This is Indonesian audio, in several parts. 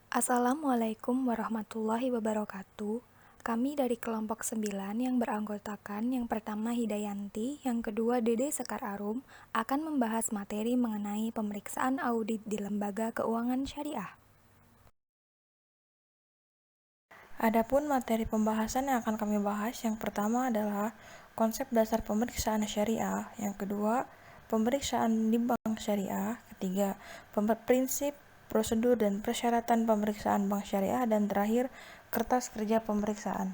Assalamualaikum warahmatullahi wabarakatuh. Kami dari kelompok 9 yang beranggotakan yang pertama Hidayanti, yang kedua Dede Sekar Arum akan membahas materi mengenai pemeriksaan audit di lembaga keuangan syariah. Adapun materi pembahasan yang akan kami bahas, yang pertama adalah konsep dasar pemeriksaan syariah, yang kedua pemeriksaan di bank syariah, ketiga prinsip, prosedur dan persyaratan pemeriksaan bank syariah, dan terakhir kertas kerja pemeriksaan.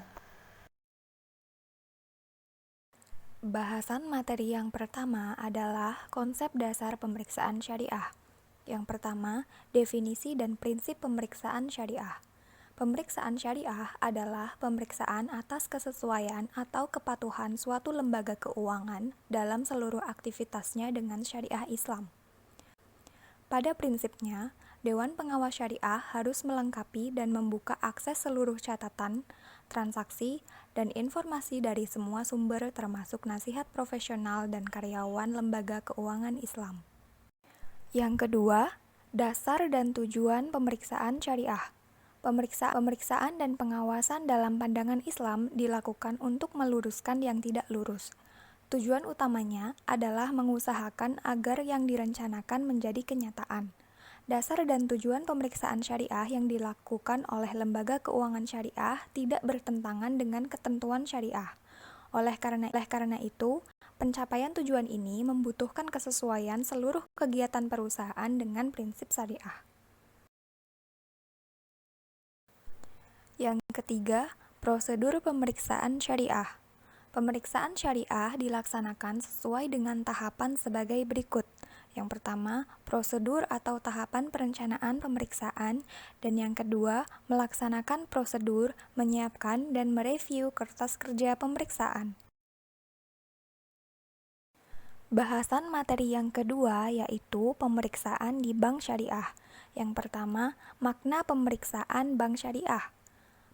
Bahasan materi yang pertama adalah konsep dasar pemeriksaan syariah. Yang pertama, definisi dan prinsip pemeriksaan syariah. Pemeriksaan syariah adalah pemeriksaan atas kesesuaian atau kepatuhan suatu lembaga keuangan dalam seluruh aktivitasnya dengan syariah Islam. Pada prinsipnya, Dewan Pengawas Syariah harus melengkapi dan membuka akses seluruh catatan, transaksi, dan informasi dari semua sumber termasuk nasihat profesional dan karyawan lembaga keuangan Islam. Yang kedua, dasar dan tujuan pemeriksaan syariah. Pemeriksaan dan pengawasan dalam pandangan Islam dilakukan untuk meluruskan yang tidak lurus. Tujuan utamanya adalah mengusahakan agar yang direncanakan menjadi kenyataan. Dasar dan tujuan pemeriksaan syariah yang dilakukan oleh lembaga keuangan syariah tidak bertentangan dengan ketentuan syariah. Oleh karena itu, pencapaian tujuan ini membutuhkan kesesuaian seluruh kegiatan perusahaan dengan prinsip syariah. Yang ketiga, prosedur pemeriksaan syariah. Pemeriksaan syariah dilaksanakan sesuai dengan tahapan sebagai berikut. Yang pertama, prosedur atau tahapan perencanaan pemeriksaan, dan yang kedua, melaksanakan prosedur, menyiapkan dan mereview kertas kerja pemeriksaan. Bahasan materi yang kedua yaitu pemeriksaan di bank syariah. Yang pertama, makna pemeriksaan bank syariah.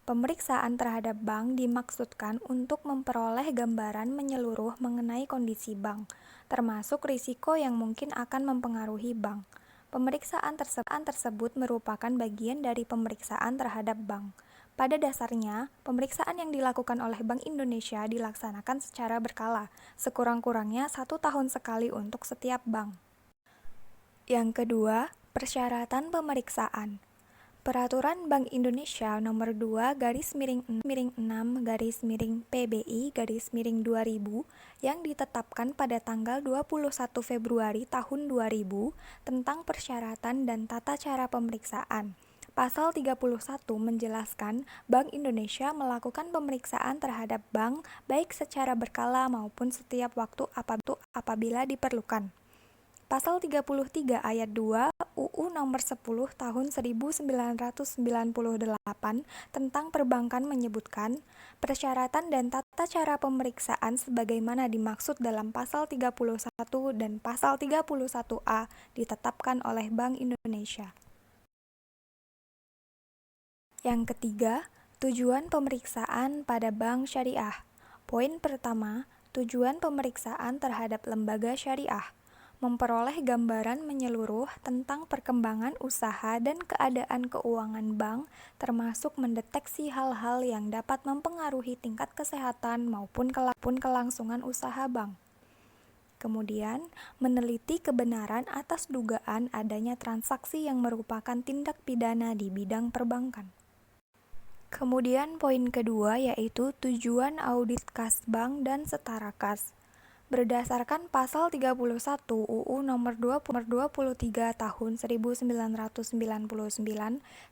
Pemeriksaan terhadap bank dimaksudkan untuk memperoleh gambaran menyeluruh mengenai kondisi bank, termasuk risiko yang mungkin akan mempengaruhi bank. Pemeriksaan tersebut merupakan bagian dari pemeriksaan terhadap bank. Pada dasarnya, pemeriksaan yang dilakukan oleh Bank Indonesia dilaksanakan secara berkala, sekurang-kurangnya 1 tahun sekali untuk setiap bank. Yang kedua, persyaratan pemeriksaan. Peraturan Bank Indonesia Nomor 2/6/PBI/2000 yang ditetapkan pada tanggal 21 Februari tahun 2000 tentang persyaratan dan tata cara pemeriksaan. Pasal 31 menjelaskan Bank Indonesia melakukan pemeriksaan terhadap bank baik secara berkala maupun setiap waktu apabila diperlukan. Pasal 33 ayat 2 UU Nomor 10 Tahun 1998 tentang perbankan menyebutkan persyaratan dan tata cara pemeriksaan sebagaimana dimaksud dalam pasal 31 dan pasal 31A ditetapkan oleh Bank Indonesia. Yang ketiga, tujuan pemeriksaan pada bank syariah. Poin pertama, tujuan pemeriksaan terhadap lembaga syariah. Memperoleh gambaran menyeluruh tentang perkembangan usaha dan keadaan keuangan bank, termasuk mendeteksi hal-hal yang dapat mempengaruhi tingkat kesehatan maupun kelangsungan usaha bank. Kemudian, meneliti kebenaran atas dugaan adanya transaksi yang merupakan tindak pidana di bidang perbankan. Kemudian poin kedua yaitu tujuan audit kas bank dan setara kas. Berdasarkan pasal 31 UU Nomor 23 Tahun 1999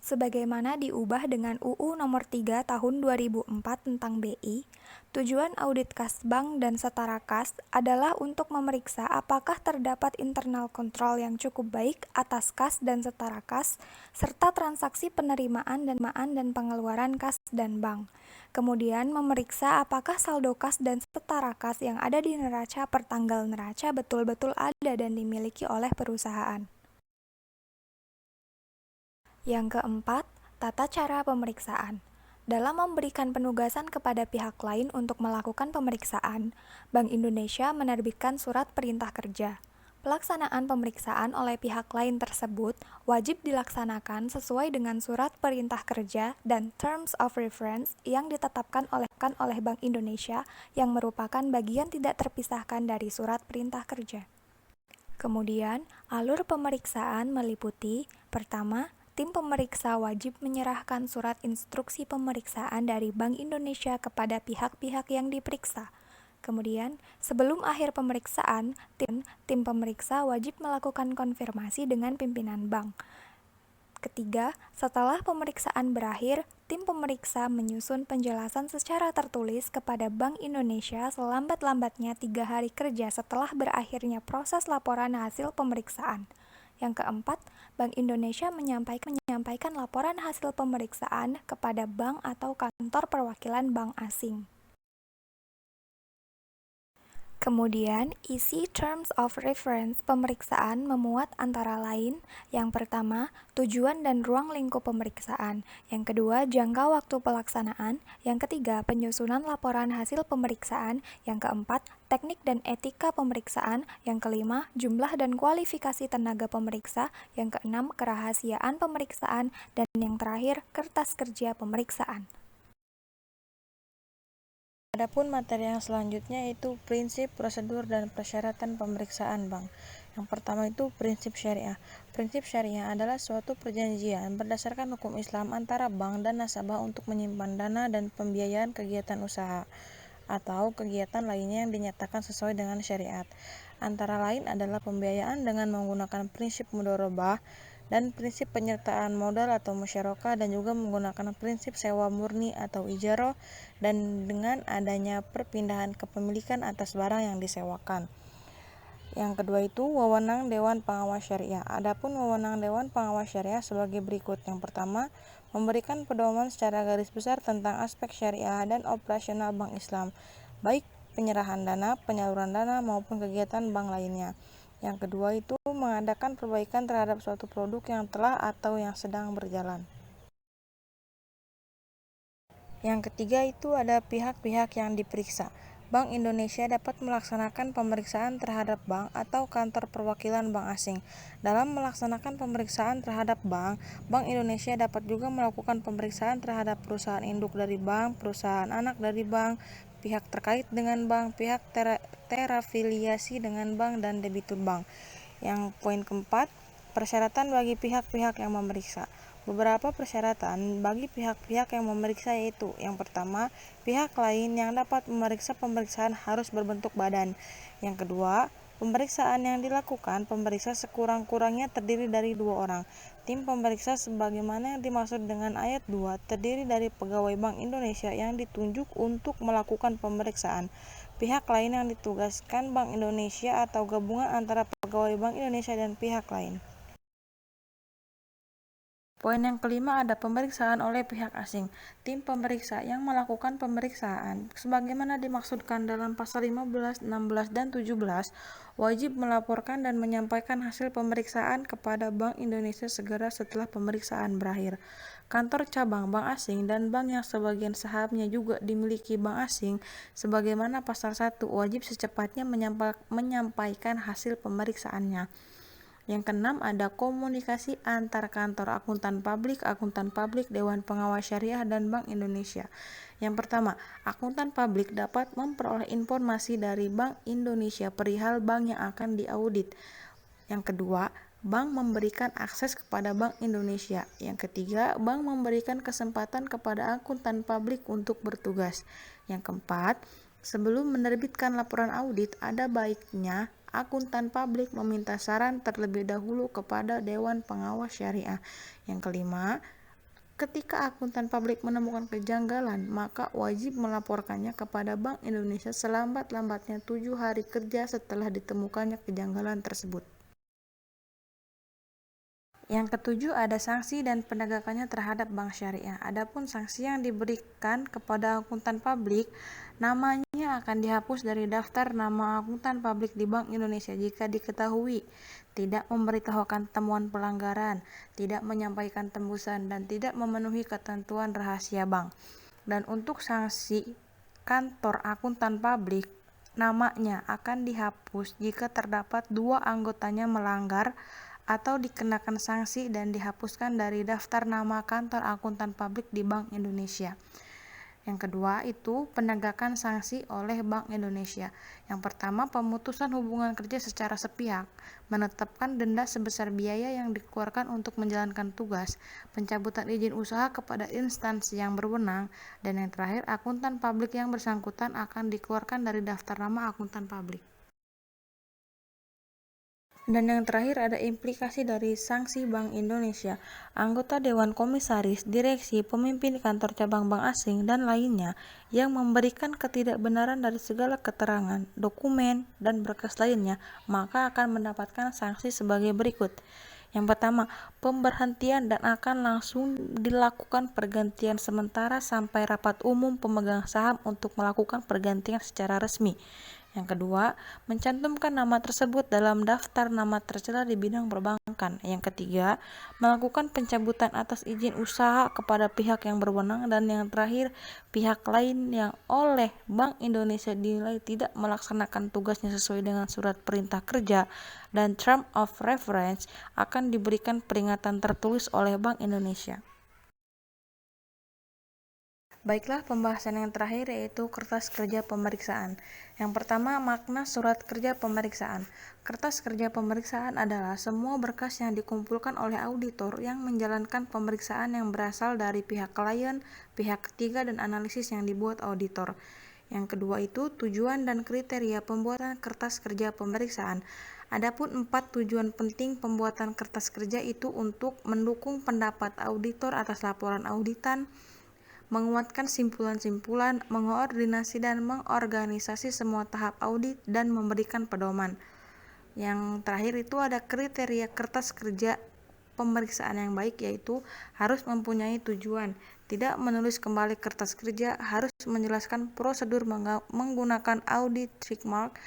sebagaimana diubah dengan UU Nomor 3 Tahun 2004 tentang BI, tujuan audit kas bank dan setara kas adalah untuk memeriksa apakah terdapat internal kontrol yang cukup baik atas kas dan setara kas serta transaksi penerimaan dan pengeluaran kas dan bank. Kemudian memeriksa apakah saldo kas dan setara kas yang ada di neraca per tanggal neraca betul-betul ada dan dimiliki oleh perusahaan. Yang keempat, tata cara pemeriksaan. Dalam memberikan penugasan kepada pihak lain untuk melakukan pemeriksaan, Bank Indonesia menerbitkan surat perintah kerja. Pelaksanaan pemeriksaan oleh pihak lain tersebut wajib dilaksanakan sesuai dengan surat perintah kerja dan Terms of Reference yang ditetapkan oleh Bank Indonesia yang merupakan bagian tidak terpisahkan dari surat perintah kerja. Kemudian, alur pemeriksaan meliputi: pertama, tim pemeriksa wajib menyerahkan surat instruksi pemeriksaan dari Bank Indonesia kepada pihak-pihak yang diperiksa. Kemudian, sebelum akhir pemeriksaan, tim pemeriksa wajib melakukan konfirmasi dengan pimpinan bank. Ketiga, setelah pemeriksaan berakhir, tim pemeriksa menyusun penjelasan secara tertulis kepada Bank Indonesia selambat-lambatnya 3 hari kerja setelah berakhirnya proses laporan hasil pemeriksaan. Yang keempat, Bank Indonesia menyampaikan laporan hasil pemeriksaan kepada bank atau kantor perwakilan bank asing. Kemudian, isi Terms of Reference pemeriksaan memuat antara lain: yang pertama, tujuan dan ruang lingkup pemeriksaan; yang kedua, jangka waktu pelaksanaan; yang ketiga, penyusunan laporan hasil pemeriksaan; yang keempat, teknik dan etika pemeriksaan; yang kelima, jumlah dan kualifikasi tenaga pemeriksa; yang keenam, kerahasiaan pemeriksaan; dan yang terakhir, kertas kerja pemeriksaan. Adapun materi yang selanjutnya yaitu prinsip, prosedur, dan persyaratan pemeriksaan bank. Yang pertama itu prinsip syariah. Prinsip syariah adalah suatu perjanjian berdasarkan hukum Islam antara bank dan nasabah untuk menyimpan dana dan pembiayaan kegiatan usaha atau kegiatan lainnya yang dinyatakan sesuai dengan syariat. Antara lain adalah pembiayaan dengan menggunakan prinsip mudharabah dan prinsip penyertaan modal atau musyarakah, dan juga menggunakan prinsip sewa murni atau ijarah, dan dengan adanya perpindahan kepemilikan atas barang yang disewakan. Yang kedua itu wewenang Dewan Pengawas Syariah. Adapun wewenang Dewan Pengawas Syariah sebagai berikut. Yang pertama, memberikan pedoman secara garis besar tentang aspek syariah dan operasional bank Islam, baik penyerahan dana, penyaluran dana, maupun kegiatan bank lainnya. Yang kedua itu mengadakan perbaikan terhadap suatu produk yang telah atau yang sedang berjalan. Yang ketiga itu ada pihak-pihak yang diperiksa. Bank Indonesia dapat melaksanakan pemeriksaan terhadap bank atau kantor perwakilan bank asing. Dalam melaksanakan pemeriksaan terhadap bank, Bank Indonesia dapat juga melakukan pemeriksaan terhadap perusahaan induk dari bank, perusahaan anak dari bank, pihak terkait dengan bank, pihak terafiliasi dengan bank, dan debitur bank. Yang poin keempat, persyaratan bagi pihak-pihak yang memeriksa. Beberapa persyaratan bagi pihak-pihak yang memeriksa yaitu: yang pertama, pihak lain yang dapat memeriksa pemeriksaan harus berbentuk badan. Yang kedua, pemeriksaan yang dilakukan pemeriksa sekurang-kurangnya terdiri dari 2 orang. Tim pemeriksa sebagaimana yang dimaksud dengan ayat 2 terdiri dari pegawai Bank Indonesia yang ditunjuk untuk melakukan pemeriksaan. Pihak lain yang ditugaskan Bank Indonesia atau gabungan antara pegawai Bank Indonesia dan pihak lain. Poin yang kelima ada pemeriksaan oleh pihak asing. Tim pemeriksa yang melakukan pemeriksaan sebagaimana dimaksudkan dalam pasal 15, 16, dan 17 wajib melaporkan dan menyampaikan hasil pemeriksaan kepada Bank Indonesia segera setelah pemeriksaan berakhir. Kantor cabang bank asing dan bank yang sebagian sahamnya juga dimiliki bank asing sebagaimana pasal 1 wajib secepatnya menyampaikan hasil pemeriksaannya. Yang keenam ada komunikasi antar kantor akuntan publik, Dewan Pengawas Syariah, dan Bank Indonesia. Yang pertama, akuntan publik dapat memperoleh informasi dari Bank Indonesia perihal bank yang akan diaudit. Yang kedua, bank memberikan akses kepada Bank Indonesia. Yang ketiga, bank memberikan kesempatan kepada akuntan publik untuk bertugas. Yang keempat, sebelum menerbitkan laporan audit, ada baiknya akuntan publik meminta saran terlebih dahulu kepada Dewan Pengawas Syariah. Yang kelima, ketika akuntan publik menemukan kejanggalan, maka wajib melaporkannya kepada Bank Indonesia selambat-lambatnya 7 hari kerja setelah ditemukannya kejanggalan tersebut. Yang ketujuh ada sanksi dan penegakannya terhadap bank syariah. Adapun sanksi yang diberikan kepada akuntan publik, namanya akan dihapus dari daftar nama akuntan publik di Bank Indonesia jika diketahui tidak memberitahukan temuan pelanggaran, tidak menyampaikan tembusan, dan tidak memenuhi ketentuan rahasia bank. Dan untuk sanksi kantor akuntan publik namanya akan dihapus jika terdapat 2 anggotanya melanggar atau dikenakan sanksi dan dihapuskan dari daftar nama kantor akuntan publik di Bank Indonesia. Yang kedua itu penegakan sanksi oleh Bank Indonesia. Yang pertama, pemutusan hubungan kerja secara sepihak, menetapkan denda sebesar biaya yang dikeluarkan untuk menjalankan tugas, pencabutan izin usaha kepada instansi yang berwenang, dan yang terakhir, akuntan publik yang bersangkutan akan dikeluarkan dari daftar nama akuntan publik. Dan yang terakhir ada implikasi dari sanksi Bank Indonesia. Anggota Dewan Komisaris, Direksi, Pemimpin Kantor Cabang Bank Asing, dan lainnya yang memberikan ketidakbenaran dari segala keterangan, dokumen, dan berkas lainnya, maka akan mendapatkan sanksi sebagai berikut. Yang pertama, pemberhentian dan akan langsung dilakukan pergantian sementara sampai rapat umum pemegang saham untuk melakukan pergantian secara resmi. Yang kedua, mencantumkan nama tersebut dalam daftar nama tercela di bidang perbankan. Yang ketiga, melakukan pencabutan atas izin usaha kepada pihak yang berwenang. Dan yang terakhir, pihak lain yang oleh Bank Indonesia dinilai tidak melaksanakan tugasnya sesuai dengan surat perintah kerja dan term of reference akan diberikan peringatan tertulis oleh Bank Indonesia. Baiklah, pembahasan yang terakhir yaitu kertas kerja pemeriksaan. Yang pertama, makna surat kerja pemeriksaan. Kertas kerja pemeriksaan adalah semua berkas yang dikumpulkan oleh auditor yang menjalankan pemeriksaan yang berasal dari pihak klien, pihak ketiga, dan analisis yang dibuat auditor. Yang kedua itu tujuan dan kriteria pembuatan kertas kerja pemeriksaan. Adapun 4 tujuan penting pembuatan kertas kerja itu untuk mendukung pendapat auditor atas laporan auditan, menguatkan simpulan-simpulan, mengoordinasi dan mengorganisasi semua tahap audit, dan memberikan pedoman. Yang terakhir itu ada kriteria kertas kerja pemeriksaan yang baik, yaitu harus mempunyai tujuan, tidak menulis kembali kertas kerja, harus menjelaskan prosedur menggunakan audit trademark,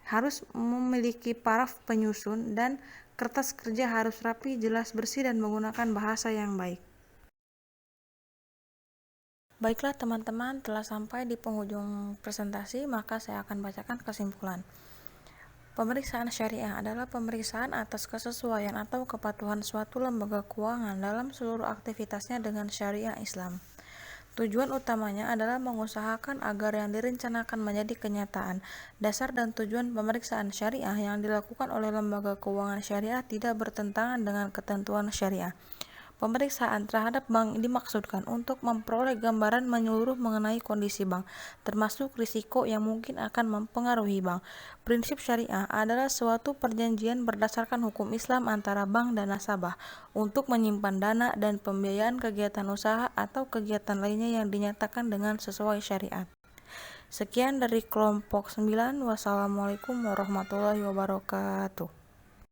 harus memiliki paraf penyusun, dan kertas kerja harus rapi, jelas, bersih, dan menggunakan bahasa yang baik. Baiklah teman-teman, telah sampai di penghujung presentasi, maka saya akan bacakan kesimpulan. Pemeriksaan syariah adalah pemeriksaan atas kesesuaian atau kepatuhan suatu lembaga keuangan dalam seluruh aktivitasnya dengan syariah Islam. Tujuan utamanya adalah mengusahakan agar yang direncanakan menjadi kenyataan. Dasar dan tujuan pemeriksaan syariah yang dilakukan oleh lembaga keuangan syariah tidak bertentangan dengan ketentuan syariah. Pemeriksaan terhadap bank dimaksudkan untuk memperoleh gambaran menyeluruh mengenai kondisi bank, termasuk risiko yang mungkin akan mempengaruhi bank. Prinsip syariah adalah suatu perjanjian berdasarkan hukum Islam antara bank dan nasabah untuk menyimpan dana dan pembiayaan kegiatan usaha atau kegiatan lainnya yang dinyatakan dengan sesuai syariat. Sekian dari kelompok 9. Wassalamualaikum warahmatullahi wabarakatuh.